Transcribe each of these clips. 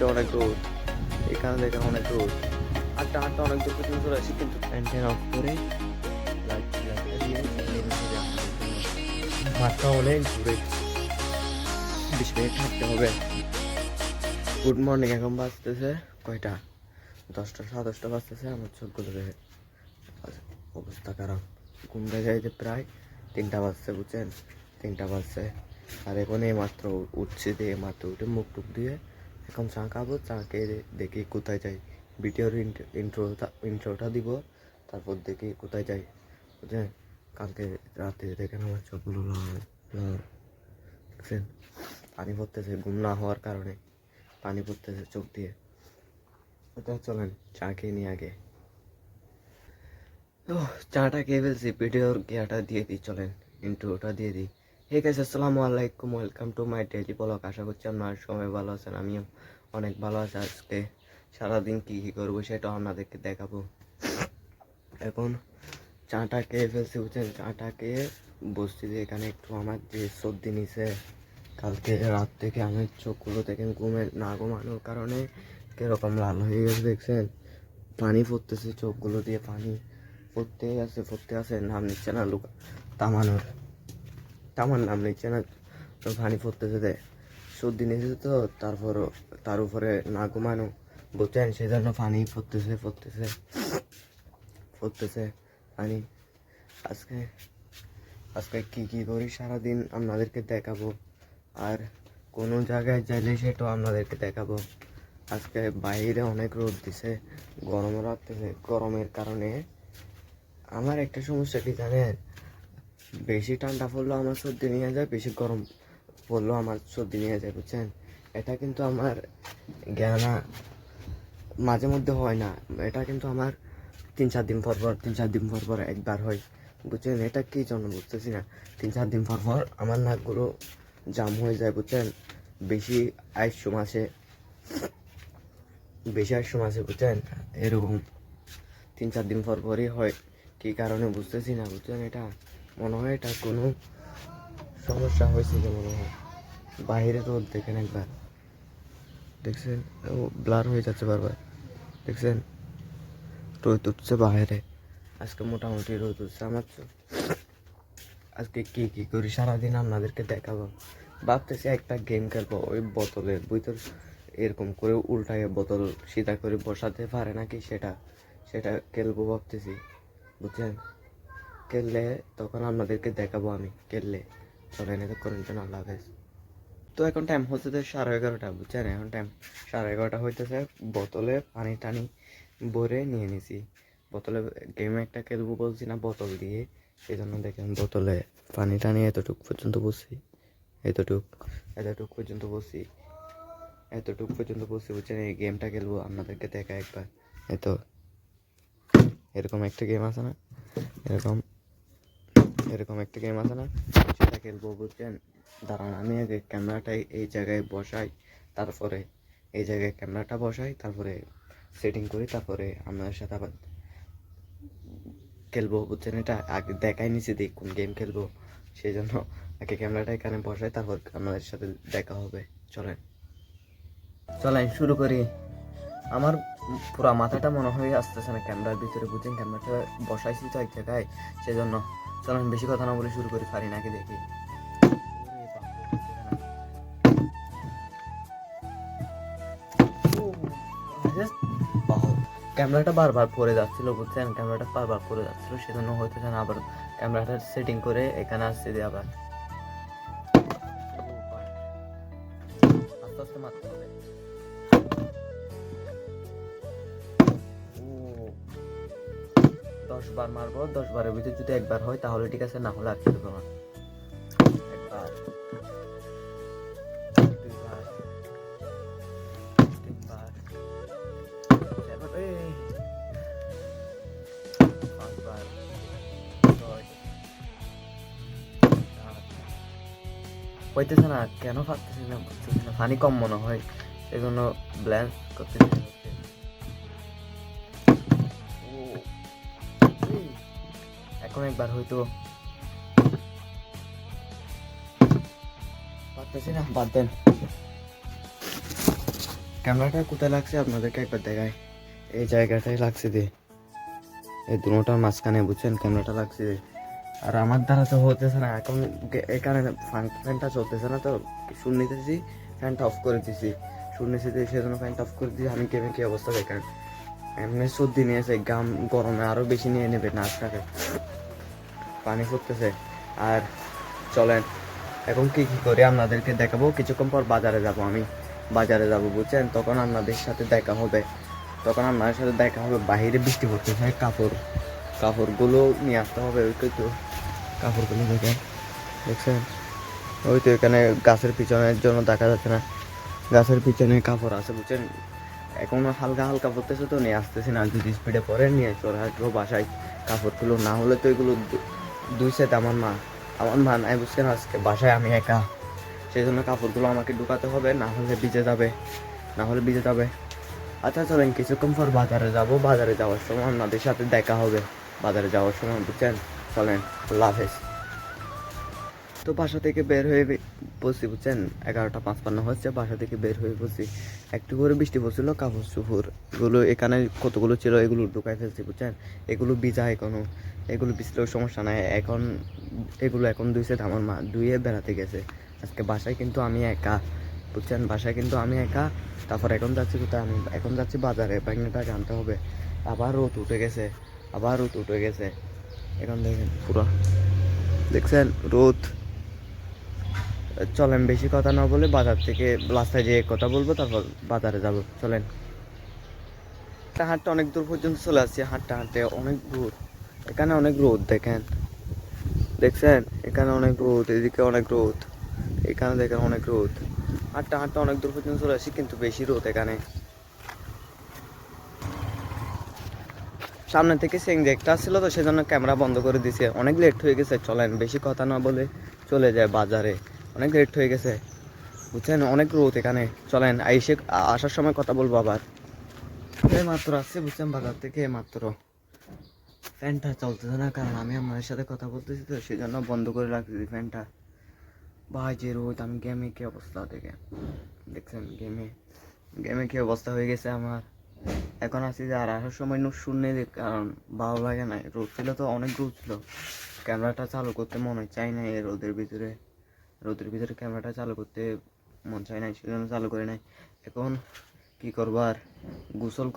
নিচে অনেক রোদ, এখানে দেখেন অনেক রোদ। আটটা অনেক দূর পর্যন্ত চলে আসি, কিন্তু ফ্যান ট্যান অফ করে লাইটটা দিয়ে মাঠটা অনেক দূরে, 20 মিনিট হাঁটতে হবে। গুড মর্নিং, এখন বাজতেছে কয়টা, 10টা 10:30 বাজতেছে। আমার চোখগুলো দেখে অবস্থা খারাপ, ঘুম থেকে যাইতে প্রায় 3টা বাজছে, বুঝছেন, 3টা বাজছে। আর এখন এই মাত্র উঠছে, দিয়ে মাত্র উঠে মুখ টুক দিয়ে এখন চা খাবো, চা খেয়ে দেখি কোথায় যাই, ভিডিওর ইন্ট্রোটা দিব, তারপর দেখি কোথায় যাই, বুঝছেন। কালকে রাতে দেখেন আমার চোখগুলো লাল লাল, দেখছেন, পানি পড়তেছে, ঘুম না হওয়ার কারণে পানি পড়তেছে চোখ দিয়ে। ওটা চলেন চা খেয়ে নিয়ে আগে। ও, চাটা খেয়ে ফেলছি, ভিডিওর গিয়াটা দিয়ে দিই, চলেন ইন্ট্রোটা দিয়ে দিই। হে গাইস, আসসালামু আলাইকুম, welcome to my daily blog. আশা করছি আপনার সবাই ভালো আছেন, আমিও অনেক ভালো আছি। আজকে সারাদিন কী কী করবো সেটাও আপনাদেরকে দেখাবো। এখন চাটা খেয়ে ফেলছি, বুঝছেন, চাটা খেয়ে বসছি যে এখানে একটু আমার যে সর্দি নিছে কালকে রাত থেকে, আমার চোখগুলো দেখেন না ঘুমানোর কারণে কিরকম লাল হয়ে গেছে, দেখছেন, পানি পড়তেছে চোখগুলো দিয়ে, পানি পড়তে আছে, নাম নিচ্ছে না, তামার নাম নিচ্ছে না, তো পানি পড়তেছে দেয়, সর্দি নিয়েছে তো, তার উপরে না ঘুমানো, বুঝছেন, সেই জন্য পানি পড়তেছে পানি। আজকে কি করি সারাদিন আপনাদেরকে দেখাবো, আর কোনো জায়গায় যাইলে সেটাও আপনাদেরকে দেখাবো। আজকে বাইরে অনেক রোদ দিছে, গরমও লাগতেছে, গরমের কারণে আমার একটা সমস্যা কি জানেন, বেশি ঠান্ডা পড়লেও আমার সর্দি নিয়ে যায়, বেশি গরম পড়লেও আমার সর্দি নিয়ে যায়, বুঝছেন। এটা কিন্তু আমার জ্ঞানা মাঝে মধ্যে হয় না, এটা কিন্তু আমার 3-4 দিন পর একবার হয়, বুঝছেন। এটা কি জন্য বুঝতেছি না, 3-4 দিন পর আমার নাকগুলো জাম হয়ে যায়, বুঝছেন, বেশি আইসুম আসে, বুঝছেন, এরকম 3-4 দিন পরই হয়, কি কারণে বুঝতেছি না, বুঝছেন। এটা মনে হয় এটা কোনো সমস্যা হয়েছে যে মনে হয়। বাইরে রোদ দেখেন একবার, দেখছেন, ও ব্লার হয়ে যাচ্ছে বারবার, দেখছেন, রোদ উঠছে বাইরে, আজকে মোটামুটি রোদ উঠছে। আজকে কি করি সারাদিন আপনাদেরকে দেখাবো। ভাবতেছি একটা গেম খেলবো, ওই বোতলের ভিতর এরকম করে উল্টায় বোতল সিধা করে বসাতে পারে নাকি, সেটা খেলবো ভাবতেছি, বুঝছেন। খেললে তখন আপনাদেরকে দেখাবো আমি খেললে। চলেন, এটা করেন জন্য আল্লাহ হাফেজ। তো এখন টাইম হচ্ছে 11:30, বুঝছেন, এখন টাইম 11:30 হইতেছে। বোতলে পানি টানি ভরে নিয়ে নিছি, বোতলে গেম একটা খেলবো বলছি না, বোতল দিয়ে, সেই জন্য দেখেন বোতলে পানি টানি এতটুক পর্যন্ত বসছি, বুঝছেন। এই গেমটা খেলবো, আপনাদেরকে দেখা একবার। এরকম একটা গেম আছে না, এরকম একটা গেম আছে না, সেটা খেলবো, বুঝছেন। দাঁড়ান, আমি আগে ক্যামেরাটা এই জায়গায় বসাই, তারপরে সেটিং করি, তারপরে আপনাদের সাথে আবার খেলবো, বুঝছেন। এটা আগে দেখাই নিছি, কোন গেম খেলবো, সেই জন্য আগে ক্যামেরাটা এখানে বসাই, তারপর আপনাদের সাথে দেখা হবে। চলেন শুরু করি। আমার পুরা মাথাটা মনে হয় আসতেছে না ক্যামেরার ভিতরে, বুঝছেন, ক্যামেরাটা বসাইছি তো এক জায়গায়, সেই জন্য। চলেন বেশি কথা না বলে শুরু করি, পারি নাকি দেখি। ক্যামেরাটা বারবার পড়ে যাচ্ছিল, বুঝছেন, সেজন্য হয়তো যেন আবার ক্যামেরাটা সেটিং করে এখানে আসছে দিয়ে আবার আস্তে আস্তে মারতে হবে। 10 বার মারবো, 10 বারের ভিতরে যদি একবার হয় তাহলে ঠিক আছে, না হলে আর খেলবো না। একবার, 2 বার, 3 বার, 5 বার, 6, 7। হইতেছে না, কেন পারতেছি না বুঝতেছি না, পানি কম মনে হয়, সেই জন্য ব্ল্যাঙ্ক করতেছি। এখন একবার হয়তো পারতেছি না, বাদ দেন। ক্যামেরাটা কোথায় লাগছে আপনাদেরকে একবার দেখায়, এই জায়গাটাই লাগছে দিয়ে, এই দুটোটার মাঝখানে বুঝছেন ক্যামেরাটা লাগছে দিয়ে। আর আমার দ্বারা তো হতেছে না এখন, এখানে ফ্যানটা চলতেছে না তো, শুনতেছি ফ্যানটা অফ করে দিছি, শুনতেছি সেজন্য ফ্যানটা অফ করে দিয়েছি। আমি গেমে কি অবস্থা দেখেন, এমনি সর্দি নিয়েছে, গাম গরমে আরও বেশি নিয়ে নেবে নাকটাকে, পানি পড়তেছে। আর চলেন এখন কি কি করি আপনাদেরকে দেখাবো। কিছুক্ষণ পর বাজারে যাব, আমি বাজারে যাব বুঝছেন, তখন আপনাদের সাথে দেখা হবে, তখন আপনাদের সাথে দেখা হবে। বাইরে বৃষ্টি পড়তেছে, কাপড়গুলো নিয়ে আসতে হবে। ওই তো কাপড়গুলো দেখছেন, ওই তো এখানে গাছের পিছনের জন্য দেখা যাচ্ছে না, গাছের পিছনে কাপড় আছে বুঝছেন। এখন হালকা হালকা পড়তেছে তো নিয়ে আসতেছি না, যদি স্পিডে পরে নিয়ে চলে আসবো বাসায় কাপড়গুলো। না হলে তো এগুলো দুই সেট আমার মা নাই বুঝছেন, আজকে বাসায় আমি একা, সেই জন্য কাপড়গুলো আমাকে ঢুকাতে হবে, না হলে ভিজে যাবে। আচ্ছা চলেন কিছুক্ষণ পর বাজারে যাব, বাজারে যাওয়ার সময় আপনাদের সাথে দেখা হবে, বাজারে যাওয়ার সময় বুঝছেন। চলেন, আল্লাহ হাফেজ। তো বাসা থেকে বের হয়ে বসি বুঝছেন, 11:55 হচ্ছে, বাসা থেকে বের হয়ে বসি, একটু করে বৃষ্টি পড়ছিল, কাপড় চুপড় এগুলো এখানে কতগুলো ছিল এগুলো ঢুকাই ফেলছি বুঝছেন। এগুলো ভিজা, এগুলো ভিজলেও সমস্যা নাই, এখন ধুইছে, আমার মা ধুয়ে বেড়াতে গেছে। আজকে বাসায় কিন্তু আমি একা বুঝছেন, বাসায় কিন্তু আমি একা। তারপর এখন যাচ্ছি কোথায়, আমি এখন যাচ্ছি বাজারে, ব্যাগটা জানতে হবে। আবার রোদ উঠে গেছে, এখন দেখেন পুরো দেখছেন রোদ। চলেন বেশি কথা না বলে বাজার থেকে রাস্তায় যেয়ে কথা বলবো, তারপর বাজারে যাব। চলেন, হাঁটতে অনেক দূর পর্যন্ত চলে আসছি, হাঁটতে অনেক দূর, এখানে অনেক রোদ দেখছেন, এখানে অনেক রোদ, এদিকে অনেক রোদ, এখানে দেখেন অনেক রোদ। হাঁটতে অনেক দূর পর্যন্ত চলে আসছি, কিন্তু বেশি রোদ এখানে। সামনে থেকে সিএনজি একটা আসছিল তো, সেজন্য ক্যামেরা বন্ধ করে দিছে, অনেক লেট হয়ে গেছে। চলেন বেশি কথা না বলে চলে যায় বাজারে, অনেক লেট হয়ে গেছে বুঝছেন, অনেক রোদ এখানে। চলেন আসার সময় কথা বলবো আবার। এই মাত্র আসছে বুঝছেন বাজার থেকে, মাত্র ফ্যানটা চলতেছে না, কারণ আমি আপনাদের সাথে কথা বলতেছি তো, সেই জন্য বন্ধ করে রাখতেছি ফ্যানটা। ভাই যে রোদ, আমি গেমে কি অবস্থা দেখছেন, গেমে কি অবস্থা হয়ে গেছে আমার। এখন আছি যে আর আসার সময় শূন্য, কারণ ভালো লাগে না, রোদ ছিল তো, অনেক রোদ ছিল, ক্যামেরাটা চালু করতে মনে চাই না, এই রোদের ভিতরে ক্যামেরাটা চালু করতে মন চাই না, সেজন্য চালু করে নাই। এখন কি করবো আর, গোসল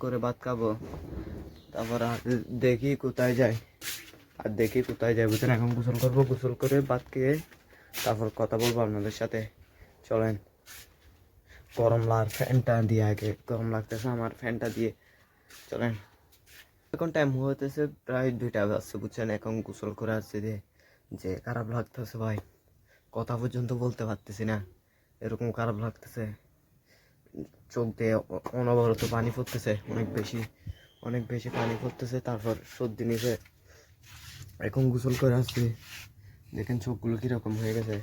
করে ভাত খাবো, তারপর দেখি কোথায় যাই বুঝছেন। এখন গোসল করে ভাত খেয়ে তারপর কথা বলবো আপনাদের সাথে। চলেন, ফ্যানটা দিয়ে, আগে গরম লাগতেছে আমার, ফ্যানটা দিয়ে চলেন। এখন টাইম হতেছে প্রায় 2টা বাজছে বুঝছেন, এখন গোসল করে আসছে যে খারাপ লাগতেছে ভাই, কথা পর্যন্ত বলতে পারতেছি না, এরকম খারাপ লাগতেছে, চোখ দিয়ে অনবরত পানি পড়তেছে, অনেক বেশি পানি পড়তেছে, তারপর সর্দি নিছে। এখন গোসল করে আসছি, দেখেন চোখগুলো কিরকম হয়ে গেছে।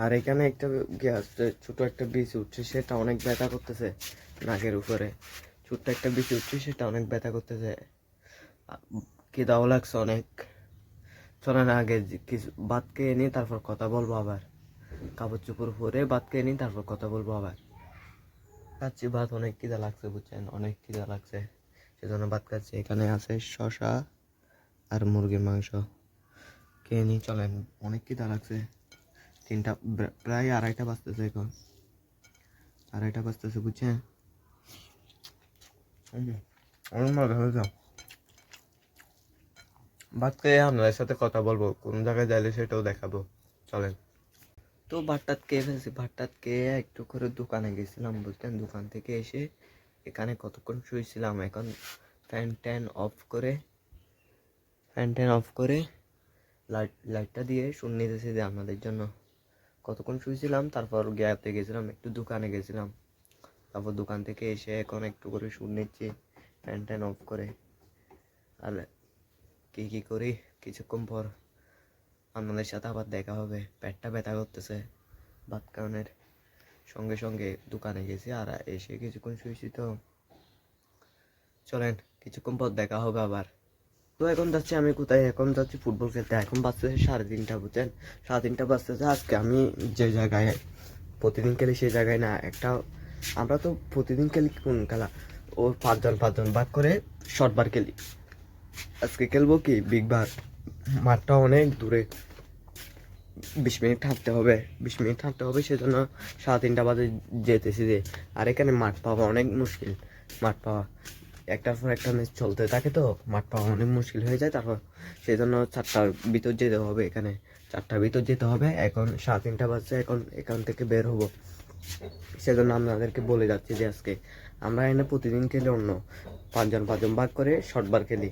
আর এখানে একটা গ্যাস, ছোট একটা বিষ উঠছে, সেটা অনেক ব্যথা করতেছে নাকের উপরে, ছোট্ট একটা বিষ উঠছে, সেটা অনেক ব্যথা করতেছে, খিদাও লাগছে অনেক। চলেন আগে কিছু ভাত খেয়ে নিই, তারপর কথা বলবো আবার, কাপড় চোপড় পরে ভাত খেয়ে নিই, তারপর কথা বলবো আবার। খাচ্ছি ভাত, অনেক খিদা লাগছে বুঝছেন, অনেক খিদা লাগছে, সেজন্য ভাত খাচ্ছি। এখানে আছে শসা আর মুরগির মাংস, খেয়ে নিই। চলেন, অনেক খিদা লাগছে, প্রায় 2:30 বাজতেছে, এখন 2:30 বাজতেছে বুঝছেন। অনেক মজা হয়েছে, ভাত খেয়ে আপনাদের সাথে কথা বলবো, কোন জায়গায় যাইলে সেটাও দেখাবো। চলেন, তো ভাতটাত খেয়ে একটু করে দোকানে গেছিলাম বুঝলেন, দোকান থেকে এসে এখানে কতক্ষণ শুয়েছিলাম। এখন ফ্যান ট্যান অফ করে লাইটটা দিয়ে শুনে নিতেছি যে আপনাদের জন্য। কতক্ষণ শুয়েছিলাম, তারপর গ্যাপে গেছিলাম, একটু দোকানে গেছিলাম, তারপর দোকান থেকে এসে এখন একটু করে শুনে নিচ্ছি ফ্যান ট্যান অফ করে। আর কি করি, কিছুক্ষণ পর আপনাদের সাথে আবার দেখা হবে। পেটটা ব্যথা করতেছে, ভাত খাওয়ানোর সঙ্গে দোকানে গেছি, আর এসে কিছুক্ষণ শুয়েছি তো। চলেন কিছুক্ষণ পর দেখা হবে আবার। তো এখন যাচ্ছি আমি কোথায়, এখন যাচ্ছি ফুটবল খেলতে। এখন বাজতেছে 3:30 বুঝছেন, 3:30 বাজতেছে। আজকে আমি যে জায়গায় প্রতিদিন খেলি সেই জায়গায় না, একটা আমরা তো প্রতিদিন খেলি কোন খেলা, ও পাঁচজন ভাগ করে শর্ট বার খেলি। আজকে খেলবো কি বিগ বার। মাঠটা অনেক দূরে, 20 মিনিট হাঁটতে হবে, সেজন্য 3:30 বাজে যেতেছি যে। আর এখানে মাঠ পাওয়া অনেক মুশকিল, মাঠ পাওয়া একটার পর একটা ম্যাচ চলতে থাকে, তো মাঠ পাওয়া অনেক মুশকিল হয়ে যায়। তারপর সেই জন্য 4টার ভিতর যেতে হবে, এখানে 4টার ভিতর যেতে হবে। এখন 3:30 বাজছে, এখন এখান থেকে বের হবো। সেজন্য আপনাদেরকে বলে যাচ্ছি যে আজকে আমরা এনে প্রতিদিন খেলে অন্য পাঁচজন ভাগ করে শর্ট বার খেলি,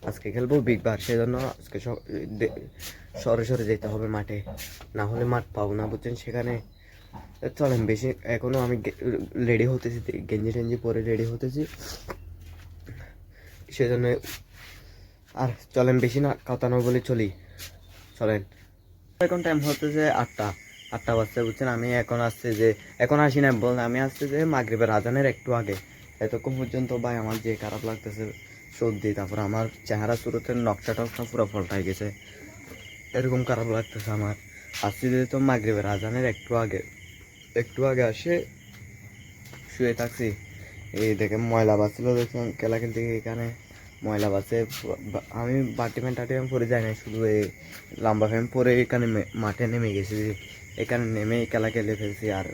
আজকে খেলবো বিগ বার। সেজন্য আজকে সরে যেতে হবে মাঠে, না হলে মাঠ পাবো না, বুঝছেন। সেখানে চলেন, বেশি এখনো আমি রেডি হতেছি, গেঞ্জি টেঞ্জি পরে রেডি হতেছি, সেজন্য। আর চলেন, বেশি না কথা না বলে চলেন। এখন টাইম হতেছে 8টা বাজছে, বুঝছেন। আমি এখন আসছে যে, এখন আসি না বলতে, আমি আসছে যে মাগরিবের আজানের একটু আগে। এতক্ষণ পর্যন্ত ভাই আমার যে খারাপ লাগতেছে, সর্দি, তারপর আমার চেহারা শুরুতে নকশা টকশা পুরো পাল্টাই গেছে, এরকম খারাপ লাগতেছে আমার। আসছি যে তো মাগরিবের আজানের একটু আগে আসে শুয়ে থাকছি। এই দেখে ময়লা বাজছিল, দেখলাম খেলা খেলতে গিয়ে এখানে ময়লা বাজছে। আমি বাটি প্যান্ট পরে যাই না, শুধু এই লম্বা প্যান্ট পরে এখানে মাঠে নেমে গেছি, এখানে নেমে খেলা খেলে ফেলছি। আর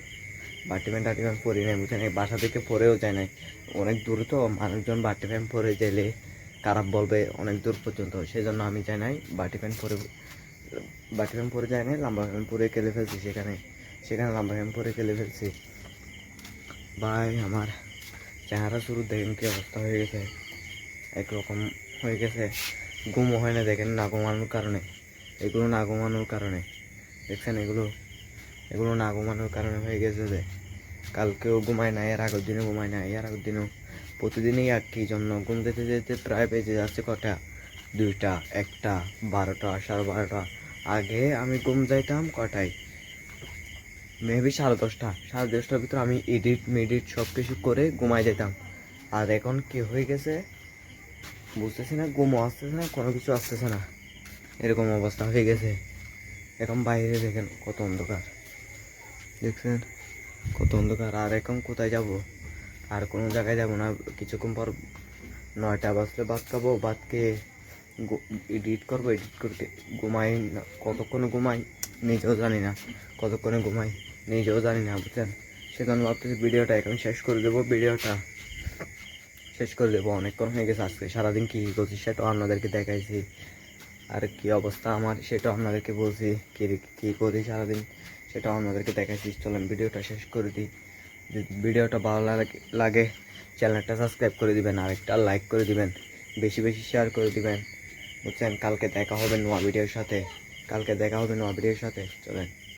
বাটি প্যান্ট পরে নেই, বুঝছেন। বাসা থেকে পরেও যায় নাই, অনেক দূর তো, মানুষজন বাটি প্যান্ট পরে গেলে খারাপ বলবে অনেক দূর পর্যন্ত, সেই জন্য আমি যাই নাই। বাটি প্যান্ট পরে যায় নাই, লম্বা প্যান্ট পরে খেলে ফেলছি। সেখানে লম্বা প্যান্ট পরে খেলে ফেলছি। ভাই আমার চেহারা শুরু দেখেন কি অবস্থা হয়ে গেছে, একরকম হয়ে গেছে। ঘুমও হয় না, দেখেন, না ঘুমানোর কারণে, এগুলো না ঘুমানোর কারণে, দেখছেন, এগুলো না ঘুমানোর কারণে হয়ে গেছে। যে কালকেও ঘুমায় না, এর আগের দিনও ঘুমায় না, এর আগের দিনও, প্রতিদিনই আর কি জন্য ঘুম যেতে যেতে প্রায় বেজে যাচ্ছে কটা, 2টা, 1টা, 12টা, 12:30। আগে আমি ঘুম যাইতাম কটায়, মেবি 10:30টার ভিতরে আমি এডিট সব কিছু করে ঘুমাই যেতাম। আর এখন কি হয়ে গেছে বুঝতেছি না, ঘুমও আসতেছে না, কোনো কিছু আসতেছে না, এরকম অবস্থা হয়ে গেছে। এখন বাইরে দেখেন কত অন্ধকার, দেখছেন কত অন্ধকার। আর এখন কোথায় যাব? আর কোনো জায়গায় যাব না, কিছুক্ষণ পর 9টা বাজলে ভাত খাবো, ভাত খেয়ে এডিট করতে ঘুমাই না। কতক্ষণে ঘুমাই নিজেও জানি না, বুঝছেন। সেখানে ভাবতেছি ভিডিওটা এখন শেষ করে দেবো, অনেকক্ষণ হয়ে গেছে। আজকে সারাদিন কী করছি সেটাও আপনাদেরকে দেখাইছি, আর কি অবস্থা আমার সেটাও আপনাদেরকে বলছি, কী করি সারাদিন সেটাও আপনাদেরকে দেখাইছি। চলেন ভিডিওটা শেষ করে দিই। যদি ভিডিওটা ভালো লাগে চ্যানেলটা সাবস্ক্রাইব করে দিবেন, আর একটা লাইক করে দিবেন, বেশি বেশি শেয়ার করে দিবেন, বুঝছেন। কালকে দেখা হবে নয়া ভিডিওর সাথে, চলেন।